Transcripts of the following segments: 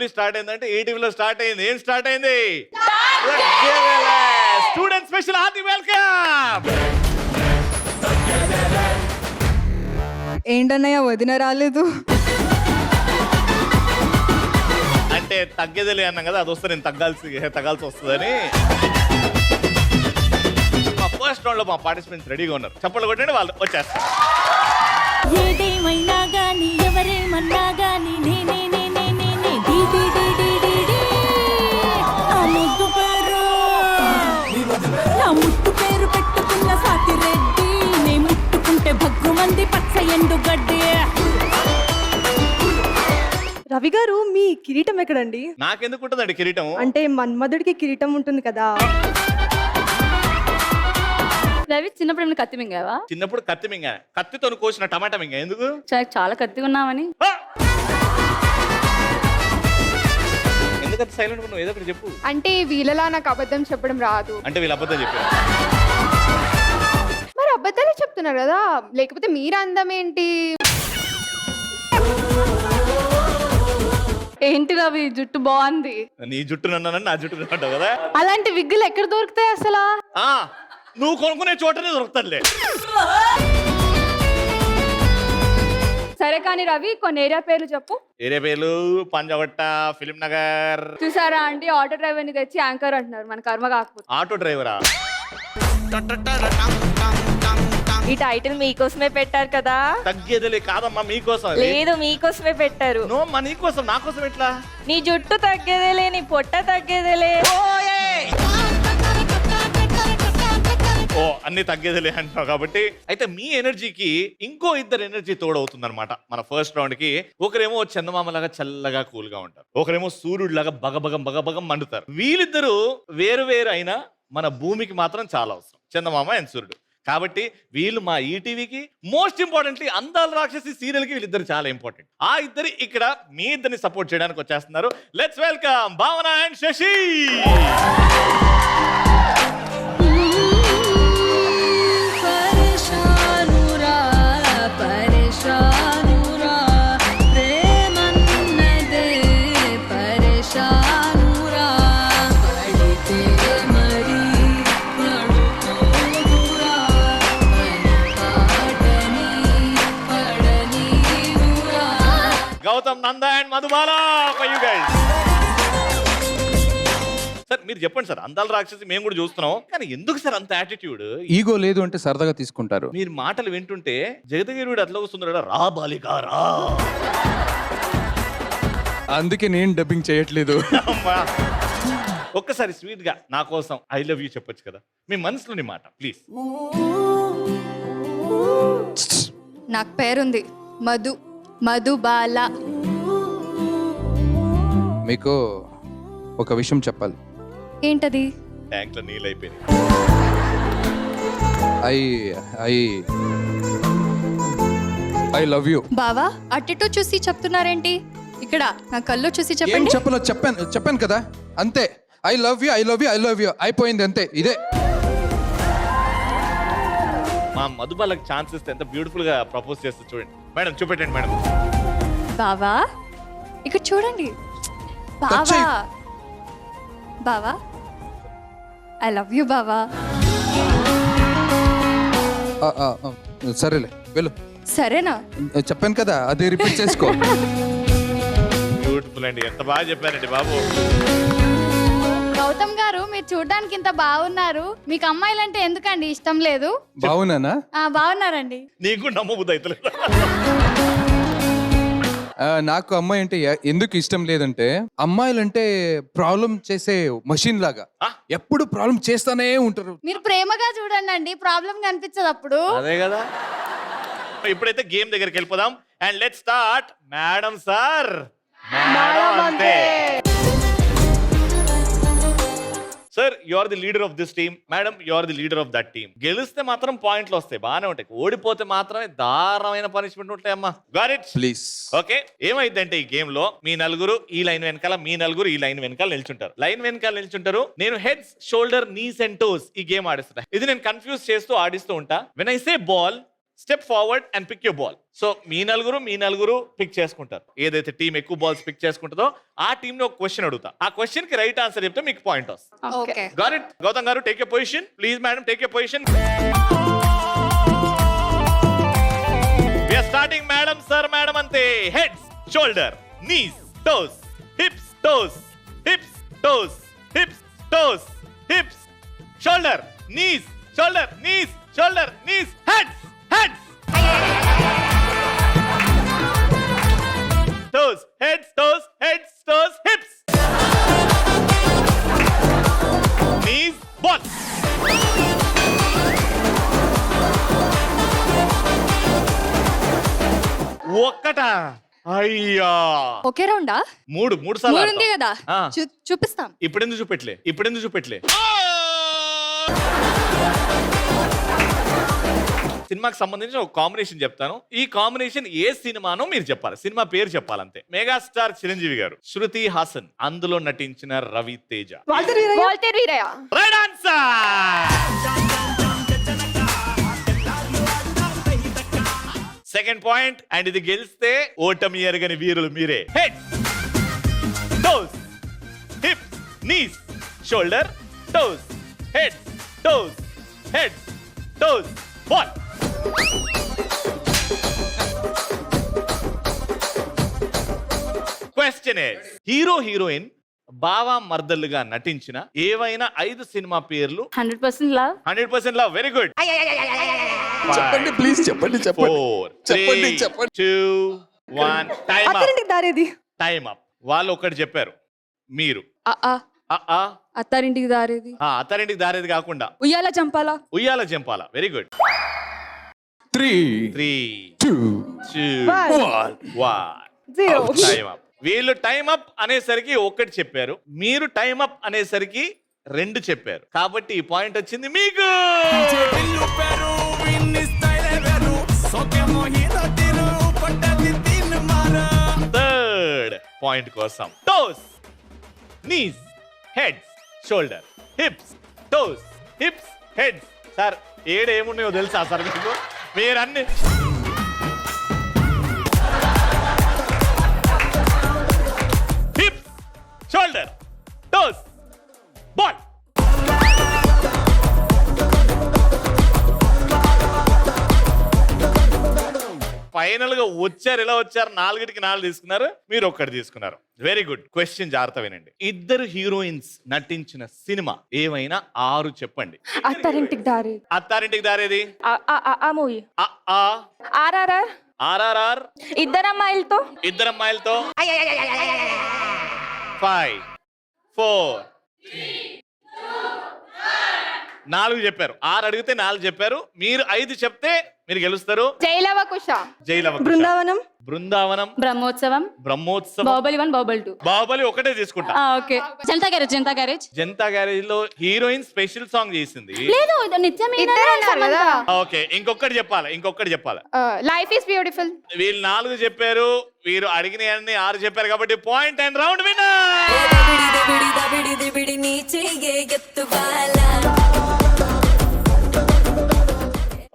నుండి స్టార్ట్ అయిందంటే ఈటీవీలో స్టార్ట్ అయింది. ఏం స్టార్ట్ అయింది? Student special hearty welcome. ఏంటన్నయ్య వదిన రాలేదు? అంటే తగ్గేదిలే అన్నాం కదా, అది వస్తే నేను తగ్గాల్సి వస్తుందని. మా ఫస్ట్ రౌండ్ లో మా పార్టిసిపెంట్స్ రెడీగా ఉన్నారు. చప్పట్లు కొట్టండి, వాళ్ళు వచ్చేస్తారు. ఏదేమైనా గాని ఎవరేమన్నా గాని నేనే నేనే నేనే డి డి డి డి డి డి. ఆ ముద్దు పేరు నా ముట్టు పేరు పెట్టుకున్న సాతి రెడ్డి. నే ముట్టుకుంటే భగ్గు మంది పచ్చ ఎండు గడ్డి. రవి గారు మీ కిరీటం ఎక్కడండి? నాకెందుకు ఉంటుందండి కిరీటం? అంటే మన్మధుడికి కిరీటం ఉంటుంది కదా. రవి చిన్నప్పుడు ఏమైనా కత్తి మింగావా? చిన్నప్పుడు కత్తి మింగా, కత్తితో కోసిన టమాటా మింగా. ఎందుకు? చాలా కత్తిగా ఉన్నావని. ఎందుకంత సైలెంట్ ఉన్నావు? ఏదో ఒకటి చెప్పు. అంటే వీళ్ళలా నాకు అబద్ధం చెప్పడం రాదు. అంటే వీళ్ళు అబద్ధం చెప్పారు. మరి అబద్ధాలే చెప్తున్నారు కదా, లేకపోతే మీరు అందం ఏంటి? ఏంటి రవి జుట్టు బాగుంది. నీ జుట్టు నన్ను, నా జుట్టు అంటావు కదా. అలాంటి విగ్గులు ఎక్కడ దొరుకుతాయి అసలు? నువ్వు కొనుక్కునే చోటనే దొరుకుతాడులే. సరే కానీ రవి కొన్ని ఏరియా పేర్లు చెప్పు. ఏరియా పేర్లు పంజాగట్ట, ఫిలిం నగర్. చూసారా అండి, ఆటో డ్రైవర్ ని తెచ్చి యాంకర్ అంటున్నారు. మన కర్మ కాకపోతే. ఆటో డ్రైవరా? ఈ టైటిల్ మీకోసమే పెట్టారు కదా. తగ్గేదిలే కాదమ్మా, మీకోసం. లేదు మీకోసమే పెట్టారు. నో మా నీకోసం. నా కోసం ఎట్లా? నీ జుట్టు తగ్గేదేలే, నీ పొట్ట తగ్గేదేలే. ఓ అన్ని తగ్గేదిలే అంటున్నావు కాబట్టి. అయితే మీ ఎనర్జీకి ఇంకో ఇద్దరు ఎనర్జీ తోడవుతుంది అనమాట. మన ఫస్ట్ రౌండ్ కి ఒకరేమో చందమామలాగా చల్లగా కూల్ గా ఉంటారు, ఒకరేమో సూర్యుడిలాగా బగబగం మండుతారు. వీళ్ళిద్దరూ వేరు వేరు అయినా మన భూమికి మాత్రం చాలా అవసరం, చందమామ అండ్ సూర్యుడు. కాబట్టి వీళ్ళు మా ఈటీవీకి, మోస్ట్ ఇంపార్టెంట్లీ అందాల రాక్షసి సీరియల్ కి వీళ్ళిద్దరు చాలా ఇంపార్టెంట్. ఆ ఇద్దరు ఇక్కడ మీ ఇద్దరిని సపోర్ట్ చేయడానికి వచ్చేస్తున్నారు. Let's welcome Bhavana and Shashi. Gautam Nanda and Madhubala for you guys. Sir మీరు చెప్పండి సార్, అందాల రాక్షసి మేము కూడా చూస్తున్నాం, కానీ ఎందుకు సార్ అంత యాటిట్యూడ్? ఈగో లేదు అంటే సరదాగా తీసుకుంటారు. మీరు మాటలు వింటుంటే జగదగిరివుడు అట్లా వస్తున్నాడు, రా బాలిక రా. అందుకే నేను డబ్బింగ్ చేయట్లేదు. అమ్మా. ఒక్కసారి స్వీట్ గా నా కోసం ఐ లవ్ యూ చెప్పొచ్చు కదా, మీ మనసులోని మాట ప్లీజ్. నాకు పేరుంది, మధుబాల. మీకు ఒక విషయం చెప్పాలి. ఏంటది? ట్యాంక్ లో నీళ్ళు అయిపోయింది. I love you. బావా అట్టెటో చూసి చెప్తున్నారేంటి? ఇక్కడ నా కళ్ళు చూసి ఏం చెప్పండి. చెప్పలో చెప్పాను కదా, అంతే. I love you, I love you, I love you అయిపోయింది, అంతే. ఇదే మా మధుబాలకు ఛాన్స్ ఇస్తే ఎంత బ్యూటిఫుల్ గా ప్రపోజ్ చేస్తే చూడండి మేడం. చూపెట్టండి మేడం. బావా ఇక్కడ చూడండి. Touch బావా చేయి. బావా ఐ లవ్ యూ బావా. సరేలే వెళ్ళు. సరేనా? చెప్పాను కదా, అదే రిపీట్ చేసుకో. బ్యూటిఫుల్ అండి, ఎంత బాగా చెప్పారండి బాబు. గౌతమ్ గారు మీరు చూడడానికి ఇంత బాగున్నారు, మీకు అమ్మాయిలంటే ఎందుకండి ఇష్టం లేదు? బాగున్నానా? బాగున్నారండి. నీకు నమ్మబుద్ధి అవుతలేదు. నాకు అమ్మాయి అంటే ఎందుకు ఇష్టం లేదంటే, అమ్మాయిలంటే ప్రాబ్లం చేసే మషిన్ లాగా ఎప్పుడు ప్రాబ్లం చేస్తానే ఉంటారు. మీరు ప్రేమగా చూడండి అండి, ప్రాబ్లం కనిపించదు అప్పుడు. అదే కదా. ఇప్పుడైతే గేమ్ దగ్గరికి వెళ్ళిపోదాం and let's start. Madam sir, madam అంతే. Sir you are the leader of this team, madam you are the leader of that team. గెలిస్తే మాత్రం పాయింట్లు వస్తాయి, బాగానే ఉంటాయి. ఓడిపోతే మాత్రమే దారుణమైన పనిష్మెంట్ ఉంటాయమ్మా. Got it? ప్లీజ్. ఓకే, ఏమైందంటే ఈ గేమ్ లో మీ నలుగురు ఈ లైన్ వెనకాల, మీ నలుగురు ఈ లైన్ వెనకాల నిల్చుంటారు. లైన్ వెనకాల నిల్చుంటారు. నేను heads, shoulder, knees and toes ఈ గేమ్ ఆడిస్తున్నా. ఇది నేను కన్ఫ్యూజ్ చేస్తూ ఆడిస్తూ ఉంటా. When I say ball, step forward and pick your ball. So మీ నలుగురు పిక్ చేసుకుంటారు. ఏదైతే టీం ఎక్కువ బాల్స్ పిక్ చేసుకుంటుందో ఆ టీమ్ లో ఒక క్వశ్చన్ అడుగుతా. ఆ క్వశ్చన్ కి రైట్ ఆన్సర్ చెప్తే మీకు పాయింట్ వస్తుంది. ఓకే. Got it? గౌతమ్ గారు take a position please. Madam take a position. We are starting madam. Sir madam అంతే. Heads, shoulder, knees, toes, hips, toes, hips, toes, hips, toes, hips, shoulder, knees, shoulder, knees, shoulder, knees, heads, heads, toes, heads, toes, heads, toes, hips, knees, ball. ఒక్కటా? అయ్యా, ఒకే రౌండా? మూడు సార్లు మూడు ఉంది ఆడతాం. కదా, ఆ. చూపిస్తాం. ఇప్పుడెందుకు చూపెట్లే? సినిమాకి సంబంధించిన ఒక కాంబినేషన్ చెప్తాను. ఈ కాంబినేషన్ ఏ సినిమానో మీరు చెప్పాలి. సినిమా పేరు చెప్పాలంతే. మెగాస్టార్ చిరంజీవి గారు, శృతి హాసన్, అందులో నటించిన Raviteja. Waltair Veerayya. Right answer. Second point. And ఇది గెలిస్తే ఓటమి ఎరగని వీరులు మీరే. Head, toes, hip, knees, shoulder, toes, head, toes, head, toes, ball. Question is, hero heroine బావా మర్దలుగా నటించిన ఏవైనా 5 సినిమా పేర్లు. 100% లవ్. 100% లవ్. Very good. చెప్పండి ప్లీజ్, చెప్పండి 4 చెప్పండి 2 1 టైమ్ అప్. Time up. వాళ్ళు ఒకటి చెప్పారు, మీరు అత్తారింటికి దారేది, అత్తారింటికి దారేది కాకుండా ఉయ్యాల చంపాలా. ఉయ్యాల జంపాల. Very good. 3 3 2 2 1 Zero. Time up. వీళ్ళు టైమ్ అప్ అనేసరికి ఒకటి చెప్పారు, మీరు టైమ్ అప్ అనేసరికి 2 చెప్పారు. కాబట్టి ఈ పాయింట్ వచ్చింది మీకు. థర్డ్ పాయింట్ కోసం toes, knees, heads, shoulder, hips, toes, hips, heads. Sir ఏమున్నాయో తెలుసా సార్ మీకు? మీరు అన్ని hips, shoulder, toes, ball. Final గా వచ్చారు. ఎలా వచ్చారు? 4కి 4 తీసుకున్నారు, మీరు ఒక్కటి తీసుకున్నారు. Very good. క్వశ్చన్ జాగ్రత్త వినండి. 2 హీరోయిన్స్ నటించిన సినిమా ఏమైనా 6 చెప్పండి. అత్తారింటికి దారేది, అత్తారింటికి దారేది, ఆ మూవీ. ఆర్ఆర్ఆర్, ఇద్దరు అమ్మాయిలతో. ఇద్దరు అమ్మాయిలతో. 5 4 4 చెప్పారు. 6 అడిగితే 4 చెప్పారు. మీరు 5 చెప్తే మీరు గెలుస్తారు. జైలవకుశ, బృందావనం, బృందావనం, బ్రహ్మోత్సవం, బ్రహ్మోత్సవం, బాహుబలి 1 బాహుబలి 2. బాహుబలి ఒకటే తీసుకుంటా. Okay. Janata garage. Janata garage లో హీరోయిన్ స్పెషల్ సాంగ్ చేసింది. లేదు, నిత్యమే ఇద్దరు ఉన్నారు కదా. ఓకే, ఇంకొకటి చెప్పాలి. Life is beautiful. వీళ్ళు 4 చెప్పారు, వీరు అడిగిన 6 చెప్పారు. కాబట్టి point and round winner.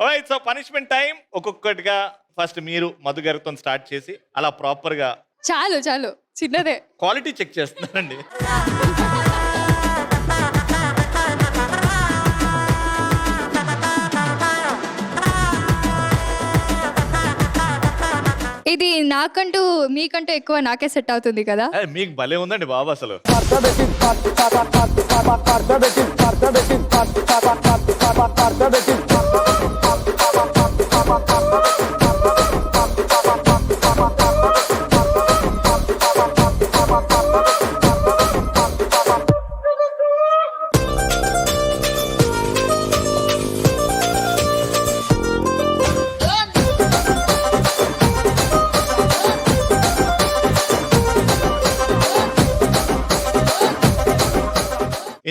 Alright, so punishment time. ఒక్కొక్కటిగా ఫస్ట్ మీరు మధు గారితో స్టార్ట్ చేసి అలా ప్రాపర్ గా. చాలు చిన్నదే. క్వాలిటీ చెక్ చేస్తున్నారండి. ఇది నాకంటూ మీకంటూ ఎక్కువ నాకే సెట్ అవుతుంది కదా. మీకు భలే ఉందండి బాబు అసలు.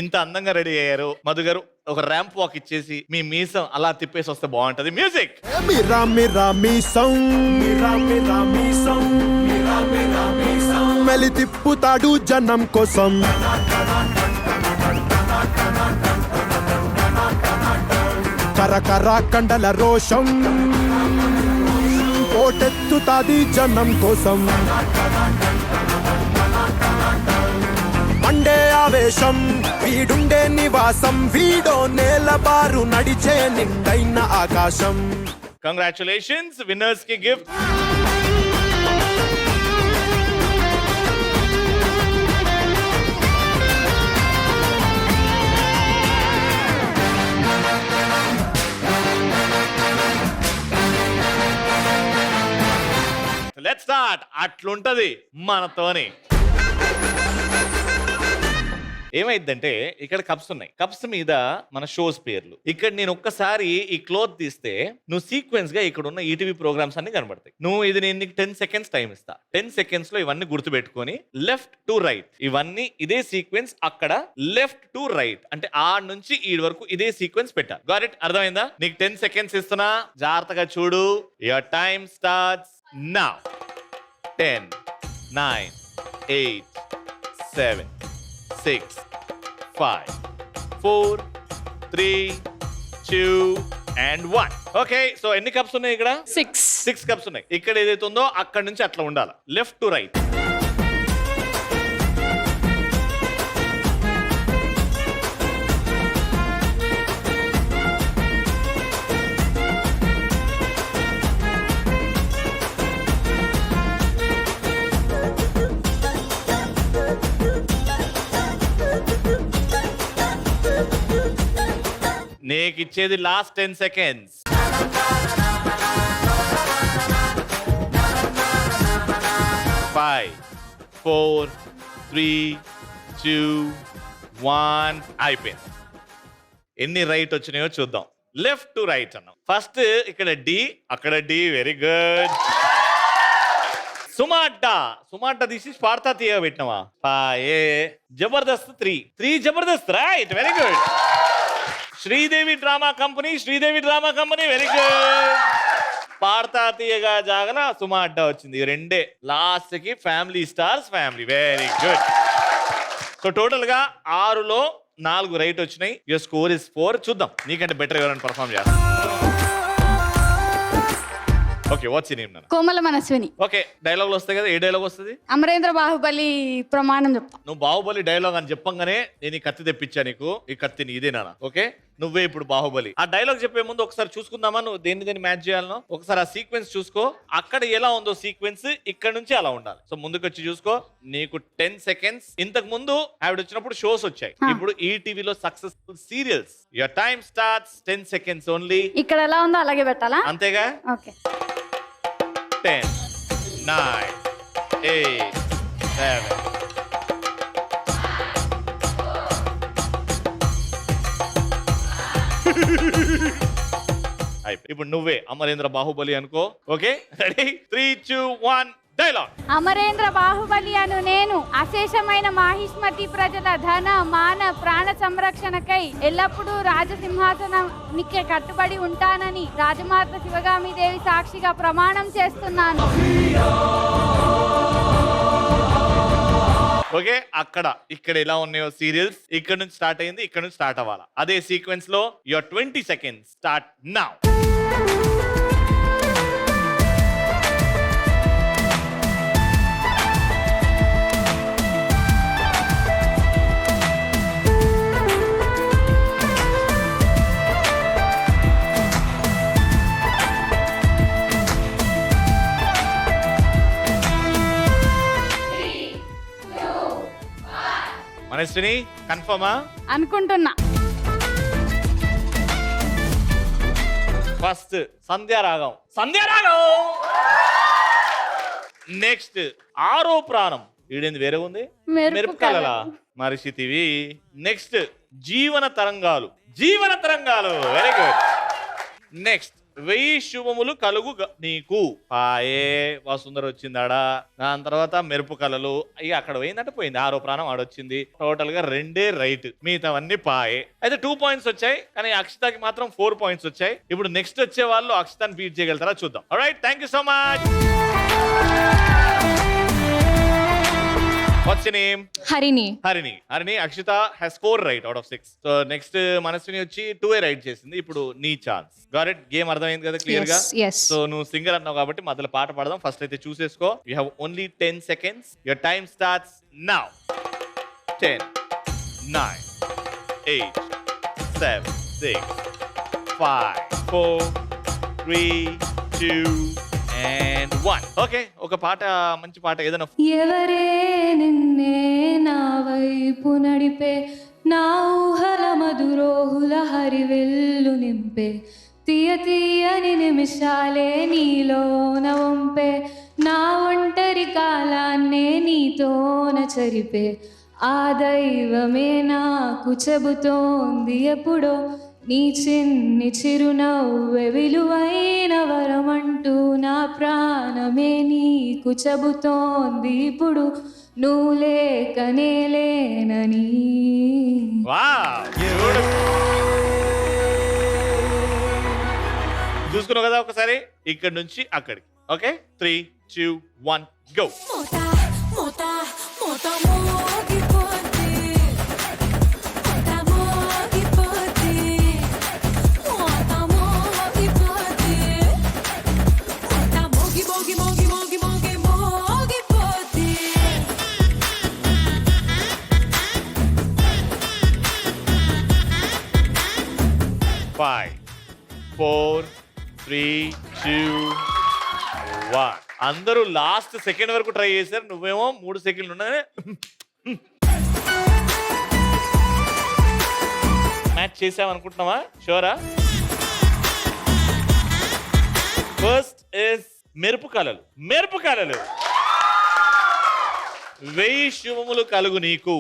ఇంత అందంగా రెడీ అయ్యారు. మధు గారు ఒక ర్యాంప్ వాక్ ఇచ్చేసి మీ మీసం అలా తిప్పేసి వస్తే బాగుంటది. మ్యూజిక్. మెలి తిప్పుతాడు జనం కోసం, కరకర కండల రోషం పోటెత్తుతాది జనం కోసం మండే ఆవేశం వీడుండే నివాసం వీడో నేలబారు నడిచే నిండైన ఆకాశం. కంగ్రాచులేషన్స్ విన్నర్స్ కి గిఫ్ట్. Let's start. అట్లుంటది మనతోని. ఏమైందంటే ఇక్కడ కప్స్ ఉన్నాయి, కప్స్ మీద మన షోస్ పేర్లు. ఇక్కడ నేను ఒక్కసారి ఈ క్లోత్ తీస్తే నువ్వు సీక్వెన్స్ గా ఇక్కడ ఉన్న ఈటీవీ ప్రోగ్రామ్స్ అన్ని కనబడతాయి. నేను నీకు 10 సెకండ్స్ టైం ఇస్తా. 10 సెకండ్స్ లో ఇవన్నీ గుర్తుపెట్టుకొని లెఫ్ట్ టు రైట్ ఇవన్నీ ఇదే సీక్వెన్స్, అక్కడ లెఫ్ట్ టు రైట్ అంటే ఆ నుంచి ఈ వరకు ఇదే సీక్వెన్స్ పెట్టాలి. Got it? అర్థమైందా? నీకు 10 సెకండ్స్ ఇస్తున్నా, జాగ్రత్తగా చూడు. Your time starts now. 10, 9, 8, 7, 6, 5, 4, 3, 2 and 1. Okay, so ఎన్ని కప్స్ ఉన్నాయి ఇక్కడ? 6 కప్స్ ఉన్నాయి. ఇక్కడ ఏదైతే ఉందో అక్కడ నుంచి అట్లా ఉండాలి, లెఫ్ట్ టు రైట్. నీకు ఇచ్చేది లాస్ట్ 10 సెకండ్స్. ఫైవ్, 4, 3, 2, 1 అయిపోయింది. ఎన్ని రైట్ వచ్చినాయో చూద్దాం. లెఫ్ట్ టు రైట్ అన్నాం. ఫస్ట్ ఇక్కడ డి, అక్కడ డి. Very good. సుమాటా తీసి పాడతా తీయ పెట్టినవా? Jabardasth 3 Jabardasth. Right, very good. Sridevi drama company very good. Paadutha Theeyaga జాగల సుమా అడ్డా వచ్చింది. రెండే లాస్ట్ కి family stars family. Very good. So total గా 6లో 4 రైట్ వచ్చినాయి. Your score is 4. చూద్దాం నీకంటే బెటర్ ఎవరైనా పర్ఫార్మ్ చేస్తా. Okay, what's name? Komala Manaswini. Okay, డైలాగులు వస్తాయి కదా. ఏ డైలాగ్ వస్తుంది? అమరేంద్ర బాహుబలి ప్రమాణం చెప్తా. నువ్వు బాహుబలి డైలాగ్ అని చెప్పంగానే నేను ఈ కత్తి తెప్పించా నీకు. ఈ కత్తిని ఇదేనా? ఓకే, నువ్వే ఇప్పుడు బాహుబలి. ఆ డైలాగ్ చెప్పే ముందు ఒకసారి చూసుకుందామా నువ్వు దేన్ని మ్యాచ్ చేయాలనో. ఒకసారి ఆ సీక్వెన్స్ చూసుకో. అక్కడ ఎలా ఉందో సీక్వెన్స్ ఇక్కడ నుంచి అలా ఉండాలి. సో ముందుకు వచ్చి చూసుకో. నీకు 10 సెకండ్స్. ఇంతకు ముందు ఆవిడ వచ్చినప్పుడు షోస్ వచ్చాయి, ఇప్పుడు ఈ టీవీలో successful serials. Your time starts. 10 seconds only. ఇక్కడ ఎలా ఉందో అలాగే పెట్టాలా? అంతేగా? ఓకే. 10, 9, 8, 7. ఇప్పుడు నువ్వే అమరేంద్ర బాహుబలి అనుకో. Okay, ready? 3, 2, 1 dialogue. Amarendra Baahubali అను నేను అశేషమైన మాహిష్మతి ప్రజల ధన మాన ప్రాణ సంరక్షణకై ఎల్లప్పుడూ రాజసింహాసనానికి కట్టుబడి ఉంటానని రాజమాత శివగామి దేవి సాక్షిగా ప్రమాణం చేస్తున్నాను. ఓకే, ఇక్కడ ఎలా ఉన్నాయో సీరియల్స్ ఇక్కడ నుంచి స్టార్ట్ అయింది, ఇక్కడ నుంచి స్టార్ట్ అవ్వాలా. అదే సీక్వెన్స్ లో your 20 seconds start now. Manaswini, కన్ఫర్మా? అనుకుంటున్నా. ఫస్ట్ సంధ్యారాగం. నెక్స్ట్ ఆరో ప్రాణం. ఈడేంది వేరే ఉంది? మెరుపుకలలా మరిచితివి. నెక్స్ట్ జీవన తరంగాలు. Very good. నెక్స్ట్ 1000 శుభములు కలుగు నీకు. పాయే వసుంధర వచ్చిందాడా. దాని తర్వాత మెరుపు కళలు. ఇక అక్కడ పోయిందంటే పోయింది. ఆరో ప్రాణం ఆడొచ్చింది. టోటల్ గా 2 రైట్, మిగతావన్నీ పాయే. అయితే 2 పాయింట్స్ వచ్చాయి, కానీ అక్షితకి మాత్రం 4 పాయింట్స్ వచ్చాయి. ఇప్పుడు నెక్స్ట్ వచ్చే వాళ్ళు అక్షితాన్ని బీట్ చేయగలుగుతారా చూద్దాం. Alright, thank you so much. What's your name? Harini. Harini. Akshitha has 4 right out of 6. So next Manaswini వచ్చి 2 రైట్ చేసింది. ఇప్పుడు నీ ఛాన్స్. Got it? గేమ్ అర్థమైంది కదా క్లియర్ గా? Yes. సో నువ్వు సింగర్ అన్నావు కాబట్టి మధ్యలో పాట పాడదాం. ఫస్ట్ అయితే చూసేసుకో. You have only 10 seconds. Your time starts now. 10 9 8 7 6 5 4 3 2 and 1. Okay, ఒక పాట, మంచి పాట ఏదైనా. ఎవరే నిన్నే నా వైపు నడిపే, నా ఊహల మధురోహుల హరివెల్లు నింపే, తీయ తీయని నిమిషాలే నీలోన వంపే, నా ఒంటరి కాలాన్నే నీతోన చరిపే, ఆ దైవమే నాకు చెబుతోంది ఎప్పుడో, నీ చిన్ని చిరునవ్వె విలువైన వరమంటూ, నా ప్రాణమే నీకు చెబుతోంది ఇప్పుడు, నువ్వు లేకనే లేనని. చూసుకున్నావు కదా ఒకసారి, ఇక్కడ నుంచి అక్కడికి. Okay, 3 2 1 go. మోతా మోతా మోతా మోగిపోతే, మోతా మోగిపోతే, మోతా మోగిపోతే, మోతా మోగి మోగి మోగి మోగి మోగి మోగిపోతే. 5 4 3 2 1. అందరూ లాస్ట్ సెకండ్ వరకు ట్రై చేశారు. నువ్వేమో 3 సెకండ్లు ఉన్నానే. మ్యాచ్ చేసావనుకుంటున్నావా? షూరా? ఫస్ట్ ఇస్ మెరుపు కళలు. 1000 శుభములు కలుగు నీకు.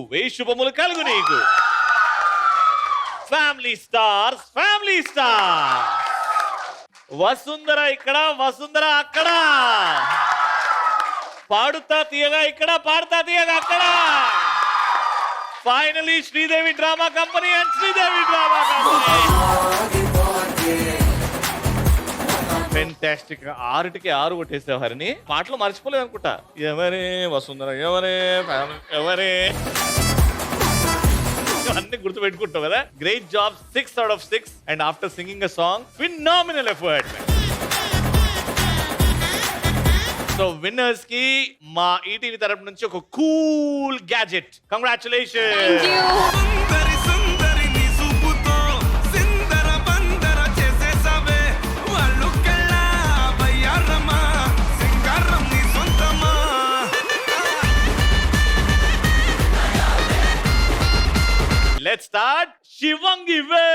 Family stars. వసుంధర ఇక్కడ, వసుంధర అక్కడ. పాడుతా తీయగా ఇక్కడ, పాడుతా తీయగా అక్కడ. Finally Sridevi drama company and Sridevi drama company. Fantastic. 6కి 6 కొట్టేసావు హరిని. పాటలు మర్చిపోలేదు అనుకుంటా. ఎవరే వసుంధర, ఎవరే అన్ని గుర్తు పెట్టుకుంటావు కదా. Great job. 6 out of 6. And after singing a song, phenomenal effort. So winners కి మా ఈటీవీ తరపు నుంచి ఒక cool gadget. Congratulation. Thank you. Let's start Shivangi way.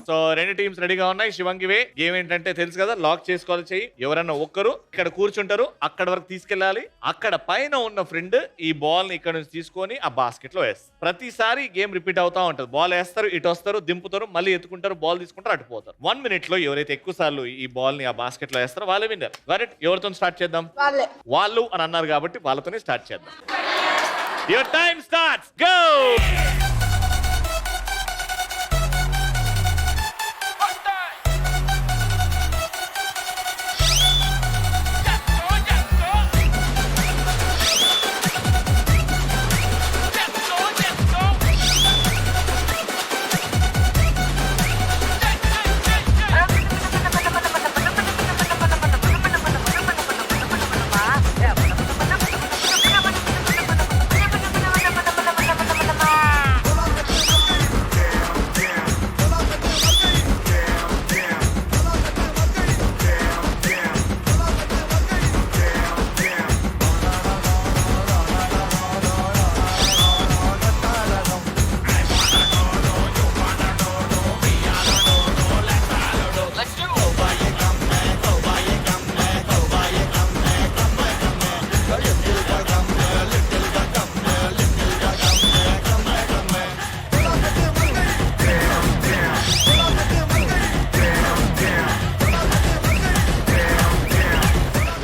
So 2 teams రెడీగా ఉన్నాయి. శివంగి వే గేమ్ ఏంటంటే తెలుసు కదా, లాక్ చేసుకోవాలి చెయ్యి. ఎవరన్నా ఒక్కరు ఇక్కడ కూర్చుంటారు, అక్కడ వరకు తీసుకెళ్ళాలి. అక్కడ పైన ఉన్న ఫ్రెండ్ ఈ బాల్ ని ఇక్కడ నుంచి తీసుకొని ఆ బాస్కెట్ లో వేస్తారు. ప్రతిసారి గేమ్ రిపీట్ అవుతా ఉంటుంది. బాల్ వేస్తారు, ఇటు వస్తారు, దింపుతారు, మళ్ళీ ఎత్తుకుంటారు, బాల్ తీసుకుంటారు, అటుపోతారు. 1 minute లో ఎవరైతే ఎక్కువ సార్లు ఈ బాల్ ని ఆ బాస్కెట్ లో వేస్తారో వాళ్ళే విన్నర్. ఎవరితో స్టార్ట్ చేద్దాం? వాళ్ళు అని అన్నారు కాబట్టి వాళ్ళతోనే స్టార్ట్ చేద్దాం. Your time starts. Go!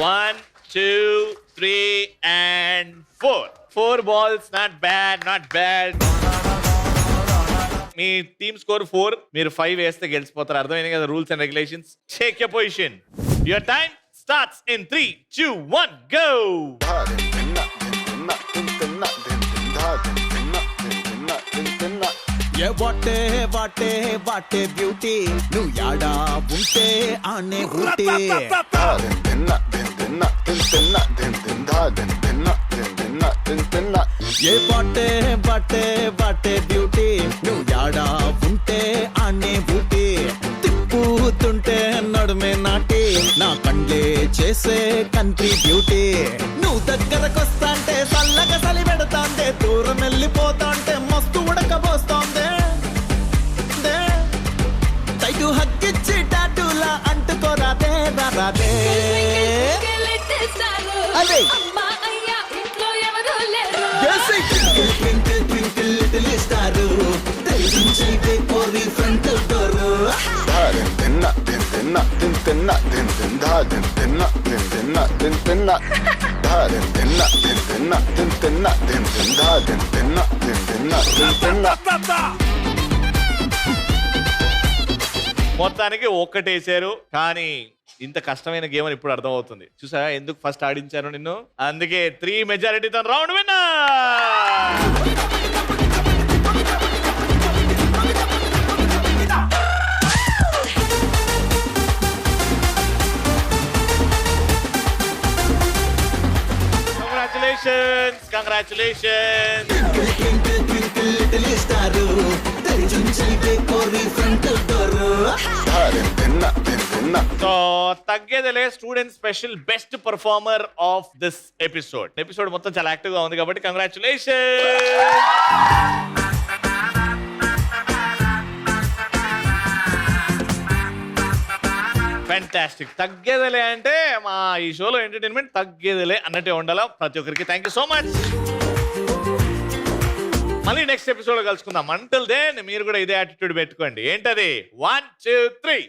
One, two, three, and 4. 4 balls. Not bad, not bad. Me team score 4. మీరు 5 వేస్తే గెలిచిపోతారు. అర్థమైంది కదా rules and regulations. Take your position. Your time starts in 3, 2, 1 go. A what a what a what a beauty నువ్వు యాడా ఉంటే ఆనే ఊటీ ఏ what a what a what a beauty నువ్వు యాడా ఉంటే ఆనే ఊటీ తిప్పుతుంటే నడుమే నాటి నా కండ్లే చేసే కంట్రీ బ్యూటీ నువ్వు దగ్గరకొస్తాంటే చల్లగా చలి పెడతాంటే దూరం వెళ్ళిపోతాంటే మస్తు ఉడకబోస్తోంది తైటు హక్కిచ్చి టాటూలా అంటుకోరాదే రాదే అదే ట్వింకిల్ లిటిల్ స్టార్ తెలిసించే కోరి ఫ్రంట్ డోర్ మొత్తానికి ఒక్కటేసారు, కానీ ఇంత కష్టమైన గేమ్ అని ఇప్పుడు అర్థమవుతుంది. చూసా ఎందుకు ఫస్ట్ ఆడించాను నిన్ను? అందుకే 3 మెజారిటీతో రౌండ్ విన్నర్. కంగ్రాచులేషన్స్. సో తగ్గేదిలే student special best performer of this episode మొత్తం చాలా యాక్టివ్ గా ఉంది కాబట్టి కంగ్రాచులేషన్స్. ఫ్యాంటాస్టిక్. తగ్గేదిలే అంటే మా ఈ షోలో ఎంటర్టైన్మెంట్ తగ్గేదిలే అన్నట్టే ఉండాలి ప్రతి ఒక్కరికి. Thank you so much. మళ్ళీ నెక్స్ట్ ఎపిసోడ్ లో కలుసుకుందాం. అంటిల్ దెన్ మీరు కూడా ఇదే యాటిట్యూడ్ పెట్టుకోండి. ఏంటది? 1, 2, 3